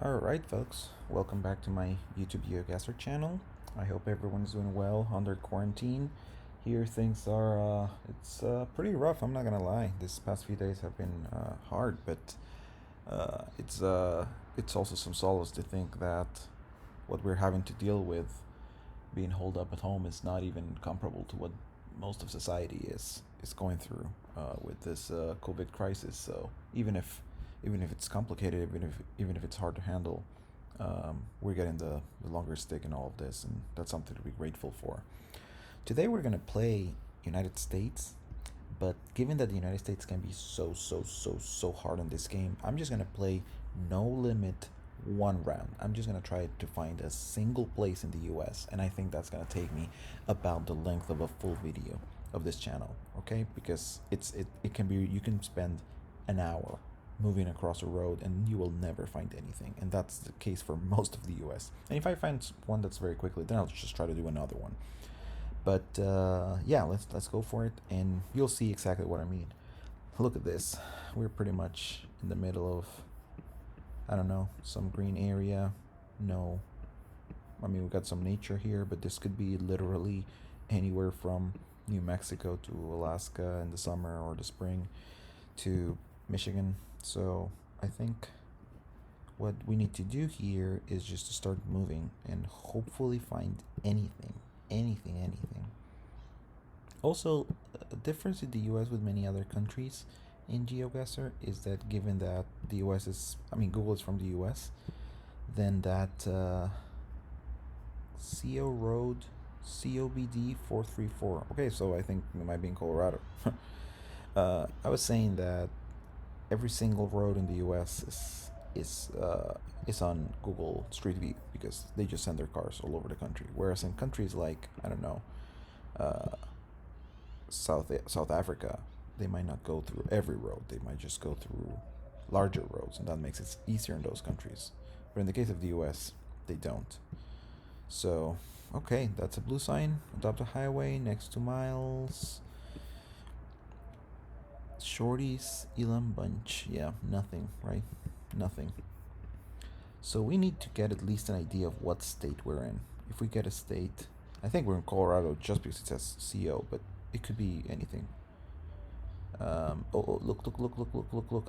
Alright folks, welcome back to my YouTube Geoguessr channel. I hope everyone's doing well under quarantine. Here things are, it's pretty rough, I'm not gonna lie. This past few days have been hard, but uh, it's uh, it's also some solace to think that what we're having to deal with being holed up at home is not even comparable to what most of society is going through with this COVID crisis. So even if it's complicated, even if it's hard to handle, we're getting the longer stick in all of this, and that's something to be grateful for. Today we're gonna play United States, but given that the United States can be so hard in this game, I'm just gonna play no limit one round. I'm just gonna try to find a single place in the US, and I think that's gonna take me about the length of a full video of this channel, okay? Because it can be, you can spend an hour moving across a road and you will never find anything, and that's the case for most of the US. And if I find one that's very quickly, then I'll just try to do another one. But yeah, let's go for it, and you'll see exactly what I mean. Look at this. We're pretty much in the middle of, I don't know, some green area. No, I mean, we got some nature here, but this could be literally anywhere from New Mexico to Alaska in the summer or the spring to Michigan. So I think what we need to do here is just to start moving and hopefully find anything. Also, a difference in the US with many other countries in GeoGuessr is that given that the US is, I mean, Google is from the US, then that CO Road COBD 434. Okay, so I think it might be in Colorado. I was saying that every single road in the US is on Google Street View because they just send their cars all over the country. Whereas in countries like, I don't know, uh, South Africa, they might not go through every road. They might just go through larger roads, and that makes it easier in those countries. But in the case of the U.S., they don't. So, okay, that's a blue sign. Adopt a highway next 2 miles. Shorties, Elam Bunch. Yeah, nothing, right? Nothing. So we need to get at least an idea of what state we're in. If we get a state, I think we're in Colorado just because it says CO, but it could be anything. Look.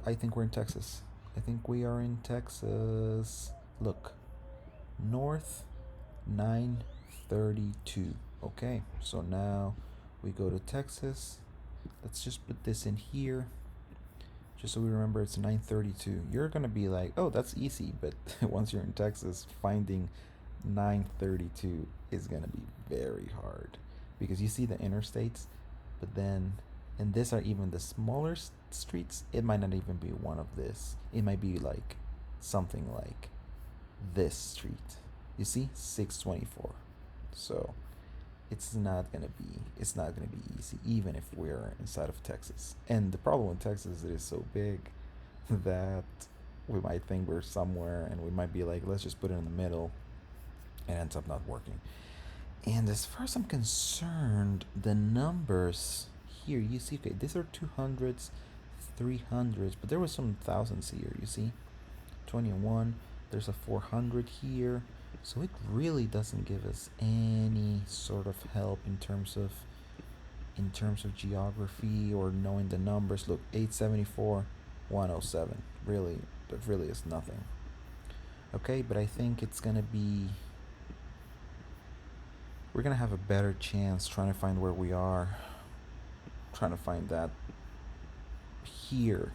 I think we're in Texas. I think we are in Texas. Look, North 932. Okay, so now we go to Texas. Let's just put this in here, just so we remember it's 932. You're gonna be like, oh, that's easy, but once you're in Texas, finding 932 is gonna be very hard because you see the interstates, but then, and these are even the smaller streets. It might not even be one of this. It might be like something like this street. You see, 624. So it's not gonna be easy, even if we're inside of Texas. And the problem with Texas, it is so big that we might think we're somewhere, and we might be like, let's just put it in the middle, and it ends up not working. And as far as I'm concerned, the numbers here, you see, okay, these are 200s, 300s, but there was some thousands here, you see, 21. There's a 400 here. So it really doesn't give us any sort of help in terms of geography or knowing the numbers. Look, 874, 107. Really, that really is nothing. Okay, but I think it's gonna be, we're gonna have a better chance trying to find where we are, trying to find that here,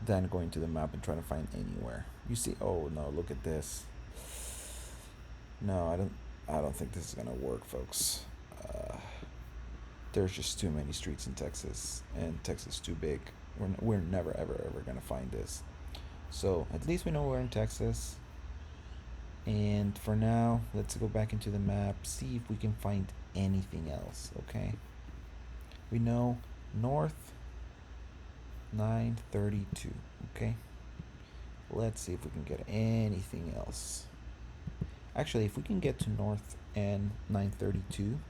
than going to the map and trying to find anywhere. You see, oh no, look at this. No, I don't think this is gonna work, folks. Uh, there's just too many streets in Texas, and Texas is too big. We're never ever gonna find this. So at least we know we're in Texas. And for now, let's go back into the map, see if we can find anything else. Okay. We know north 932. Okay. Let's see if we can get anything else. Actually, if we can get to north and 932,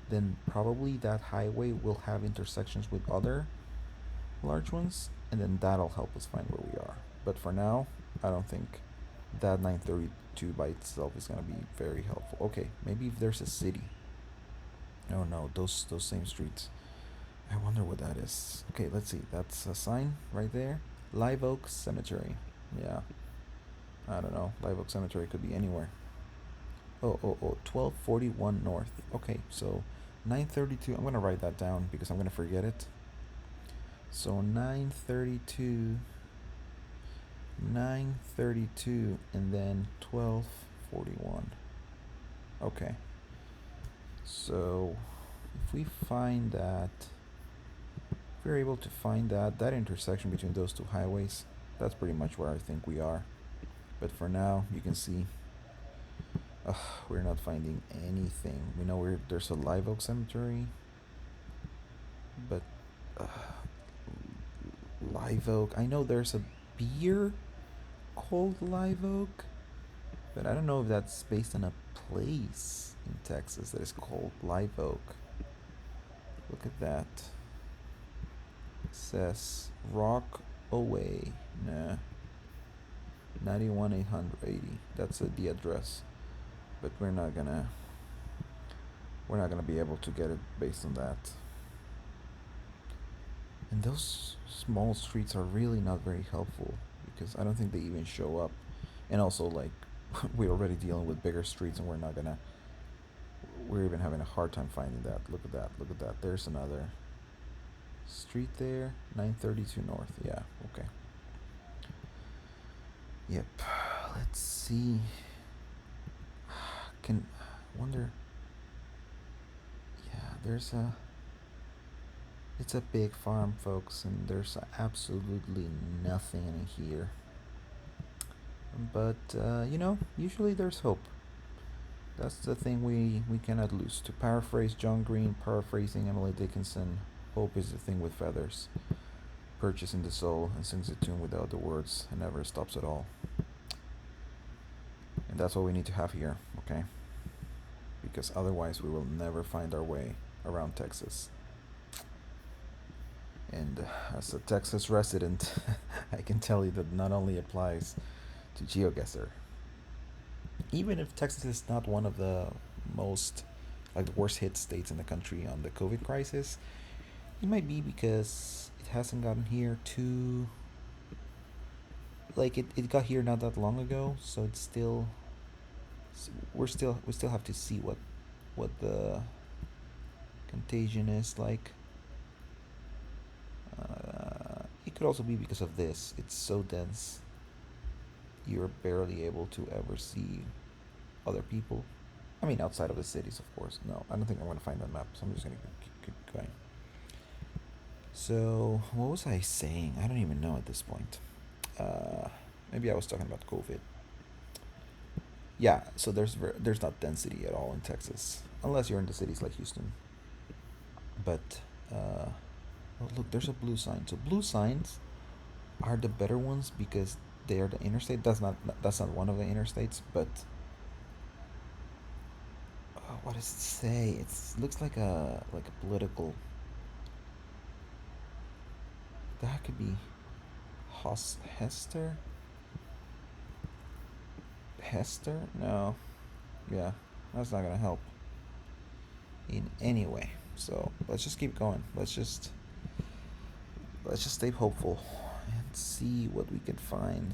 then probably that highway will have intersections with other large ones, and then that'll help us find where we are. But for now, I don't think That 932 by itself is gonna be very helpful. Okay, maybe if there's a city. Oh no, those same streets. I wonder what that is. Okay, let's see. That's a sign right there. Live Oak Cemetery. Yeah, I don't know. Live Oak Cemetery could be anywhere. Oh, 1241 North. Okay, so 932. I'm gonna write that down because I'm gonna forget it. So 932, and then 1241. Okay, so if we find that, if we're able to find that intersection between those two highways, that's pretty much where I think we are. But for now, you can see we're not finding anything. We know there's a Live Oak Cemetery, but uh, Live Oak. I know there's a beer called Live Oak, but I don't know if that's based on a place in Texas that is called Live Oak. Look at that. It says Rock Away. Nah. 91880. That's the address. But we're not gonna be able to get it based on that. And those small streets are really not very helpful because I don't think they even show up. And also, like, we're already dealing with bigger streets, and we're even having a hard time finding that. Look at that. Look at that. There's another street there. 932 North. Yeah. Okay. Yep. Let's see. Can wonder. Yeah. It's a big farm, folks, and there's absolutely nothing in here. But usually there's hope. That's the thing we cannot lose. To paraphrase John Green, paraphrasing Emily Dickinson, hope is the thing with feathers. Purchasing the soul and sings a tune without the words and never stops at all. And that's what we need to have here, okay? Because otherwise we will never find our way around Texas. And as a Texas resident, I can tell you that not only applies to Geoguessr. Even if Texas is not one of the most, like, the worst hit states in the country on the COVID crisis, it might be because it hasn't gotten here too. Like, it got here not that long ago, so it's still. We still have to see what the contagion is like. It could also be because of this. It's so dense. You're barely able to ever see other people. I mean, outside of the cities, of course. No, I don't think I'm going to find that map, so I'm just going to keep going. So, what was I saying? I don't even know at this point. Maybe I was talking about COVID. Yeah, so there's not density at all in Texas, unless you're in the cities like Houston. But oh, look, there's a blue sign. So blue signs are the better ones because they are the interstate. That's not one of the interstates, but what does it say? It looks like a political. That could be Hester. Hester? No. Yeah, that's not gonna help in any way. So let's just keep going. Let's just stay hopeful and see what we can find.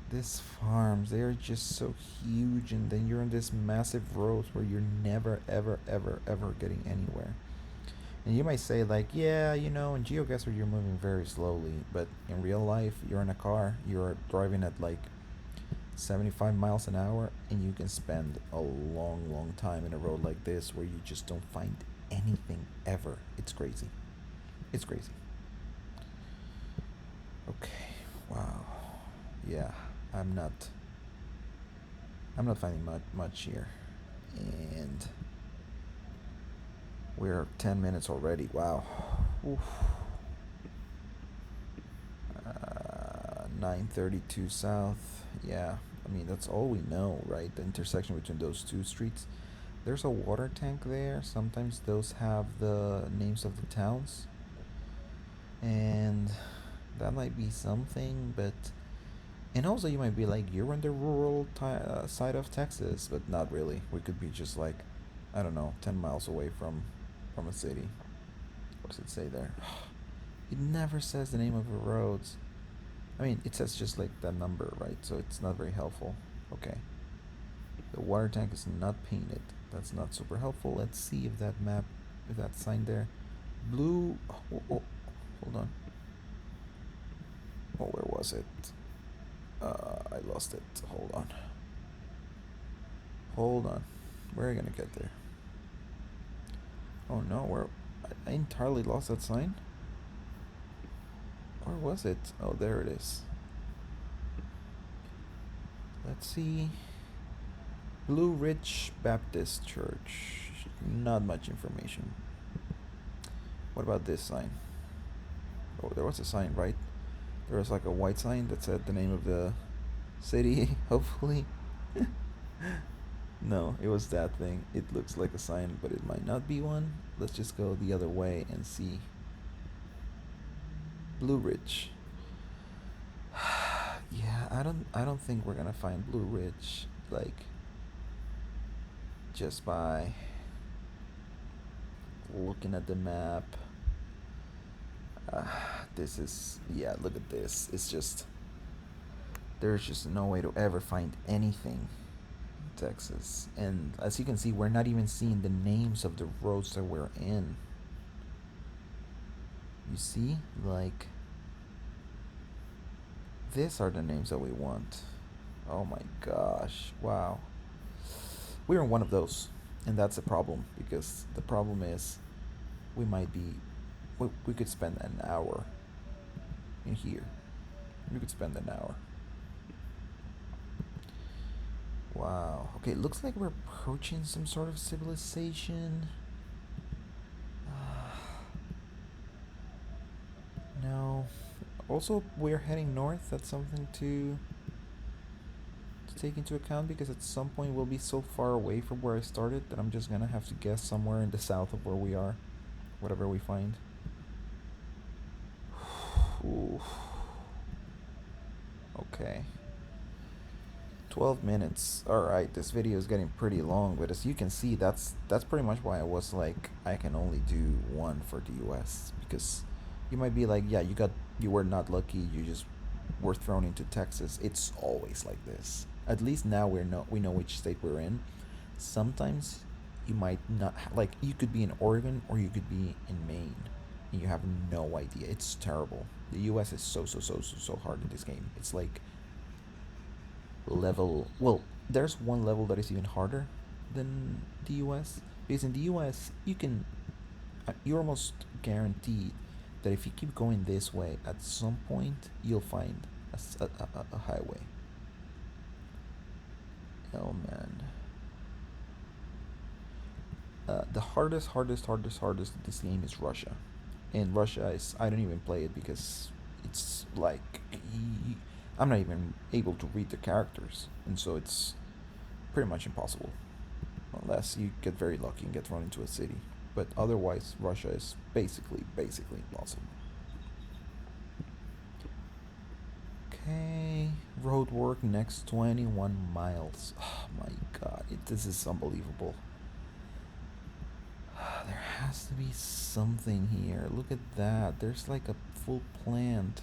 These farms, they are just so huge, and then you're on this massive roads where you're never, ever, ever, ever getting anywhere. And you might say, like, yeah, in Geoguessr you're moving very slowly, but in real life, you're in a car, you're driving at like 75 miles an hour, and you can spend a long, long time in a road like this where you just don't find anything ever. It's crazy. It's crazy. Okay. Wow. Yeah. I'm not. I'm not finding much here, and we're 10 minutes already. Wow. Oof. 932 South. Yeah. I mean, that's all we know, right? The intersection between those two streets. There's a water tank there. Sometimes those have the names of the towns. And that might be something, but And also, you might be like, you're on the rural side of Texas, but not really. We could be just like, I don't know, 10 miles away from a city. What does it say there? It never says the name of the roads. I mean, it says just like the number, right? So it's not very helpful. Okay. The water tank is not painted. That's not super helpful. Let's see if that map, if that sign there. Blue. Oh, hold on. Oh, where was it? I lost it. Hold on. Hold on. We're gonna get there. Oh no, where? I entirely lost that sign. Where was it? Oh, there it is. Let's see. Blue Ridge Baptist Church. Not much information. What about this sign? Oh, there was a sign, right? There was like a white sign that said the name of the city, hopefully. No, it was that thing. It looks like a sign, but it might not be one. Let's just go the other way and see. Blue Ridge. Yeah, I don't think we're gonna find Blue Ridge like just by looking at the map. Uh, this is, yeah, look at this. It's just, there's just no way to ever find anything in Texas. And as you can see, we're not even seeing the names of the roads that we're in. You see? Like, these are the names that we want. Oh my gosh. Wow. We're in one of those. And that's a problem, because the problem is we might be, we could spend an hour in here. We could spend an hour. Wow. Okay, it looks like we're approaching some sort of civilization. No. Also, we're heading north. That's something to take into account, because at some point we'll be so far away from where I started that I'm just gonna have to guess somewhere in the south of where we are, whatever we find. Ooh. Okay. 12 minutes. Alright, this video is getting pretty long, but as you can see, that's pretty much why I was like, I can only do one for the US, because you might be like, yeah, you were not lucky, you just were thrown into Texas. It's always like this. At least now we know which state we're in. Sometimes you might not like, you could be in Oregon or you could be in Maine and you have no idea. It's terrible. The US is so hard in this game. It's like level, well, there's one level that is even harder than the US, because in the US you're almost guaranteed that if you keep going this way, at some point you'll find a highway. Oh man. The hardest in this game is Russia. And Russia is, I don't even play it because it's like, I'm not even able to read the characters. And so it's pretty much impossible. Unless you get very lucky and get thrown into a city. But otherwise, Russia is basically impossible. Okay, road work next 21 miles. Oh my god, this is unbelievable. There has to be something here. Look at that. There's like a full plant.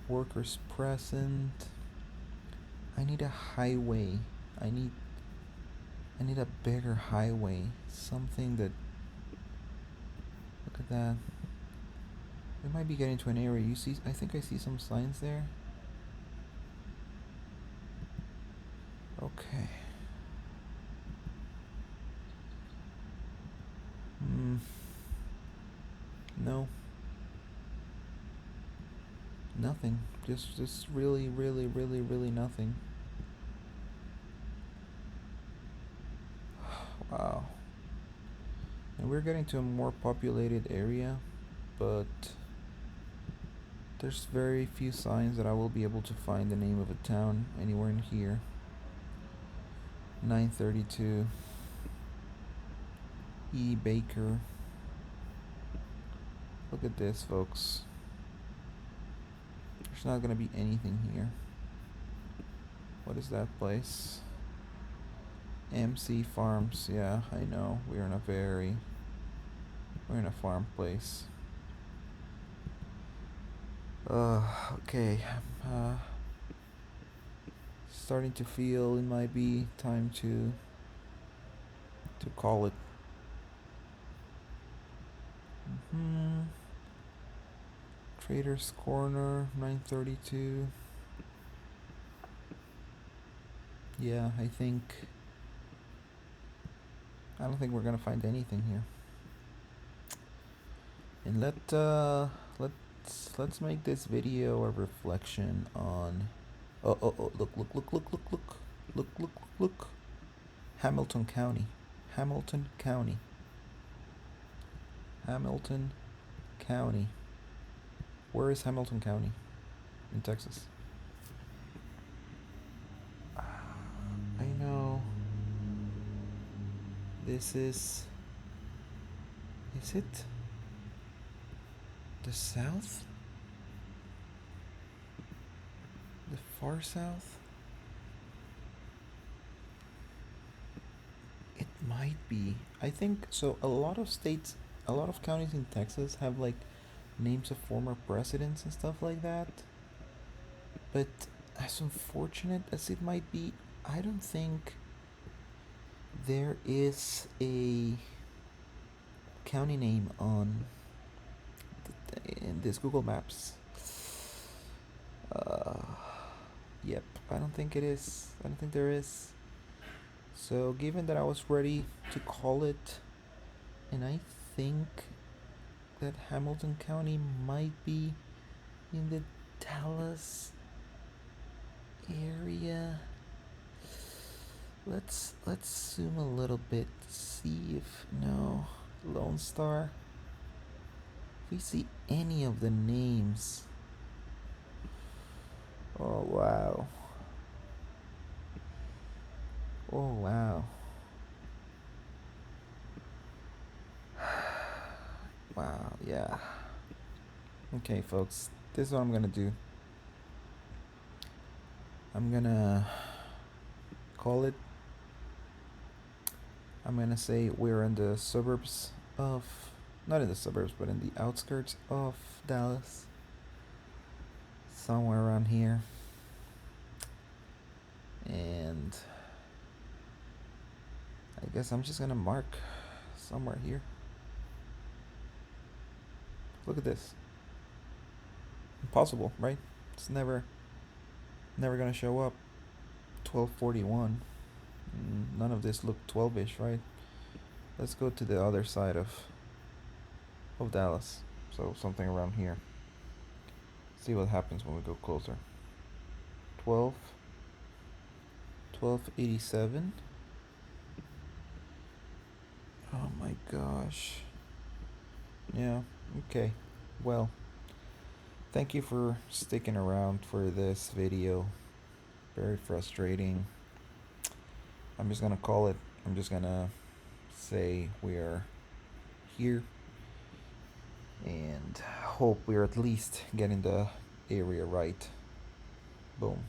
Workers present. I need a highway. I need a bigger highway. Something that, look at that. We might be getting to an area. You see, I think I see some signs there. Okay. No. Nothing. Just really nothing. Wow. And we're getting to a more populated area, but there's very few signs that I will be able to find the name of a town anywhere in here. 932. E. Baker. Look at this, folks. There's not gonna be anything here. What is that place? MC Farms. Yeah, I know. We're in a farm place. Okay. Starting to feel it might be time to call it. Trader's Corner, 932. Yeah, I don't think we're gonna find anything here. And let's make this video a reflection on. Oh, look. Hamilton County. Hamilton County. Hamilton County. Where is Hamilton County? In Texas. I know. This is it the south? The far south? It might be. I think so. A lot of counties in Texas have like names of former presidents and stuff like that. But as unfortunate as it might be, I don't think there is a county name on in this Google Maps. Yep, I don't think it is. I don't think there is. So given that I was ready to call it, and I think that Hamilton County might be in the Dallas area. Let's zoom a little bit, see if no Lone Star. If we see any of the names. Oh wow. Oh wow. Wow, yeah. Okay, folks, this is what I'm gonna do. I'm gonna call it. I'm gonna say we're in the suburbs of, not in the suburbs, but in the outskirts of Dallas. Somewhere around here. And I guess I'm just gonna mark somewhere here. Look at this. Impossible, right? It's never gonna show up. 1241. None of this looked 12ish, right? Let's go to the other side of Dallas. So something around here. See what happens when we go closer. 1287. Oh my gosh. Yeah, okay. Well, thank you for sticking around for this video. Very frustrating. I'm just gonna call it. I'm just gonna say we're here and hope we're at least getting the area right. Boom.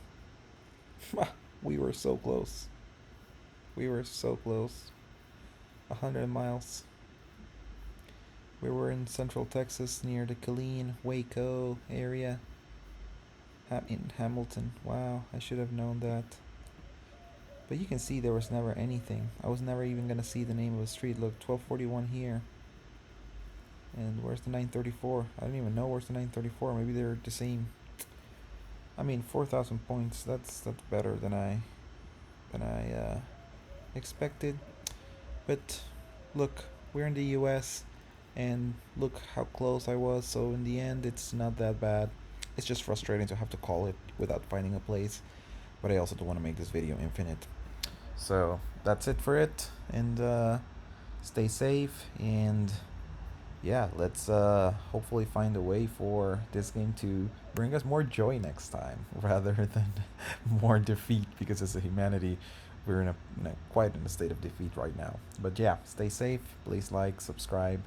We were so close. 100 miles. We were in central Texas near the Killeen, Waco area. In Hamilton. Wow, I should have known that. But you can see there was never anything. I was never even gonna see the name of the street. Look, 1241 here. And where's the 934? I don't even know where's the 934. Maybe they're the same. I mean, 4,000 points. That's better than I expected. But look, we're in the U.S. and look how close I was. So in the end, it's not that bad. It's just frustrating to have to call it without finding a place. But I also don't want to make this video infinite. So that's it for it. And stay safe. And yeah, let's hopefully find a way for this game to bring us more joy next time rather than more defeat, because as a humanity we're quite in a state of defeat right now. But yeah, stay safe, please like, subscribe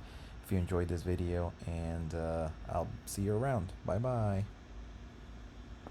if you enjoyed this video, and I'll see you around. Bye bye.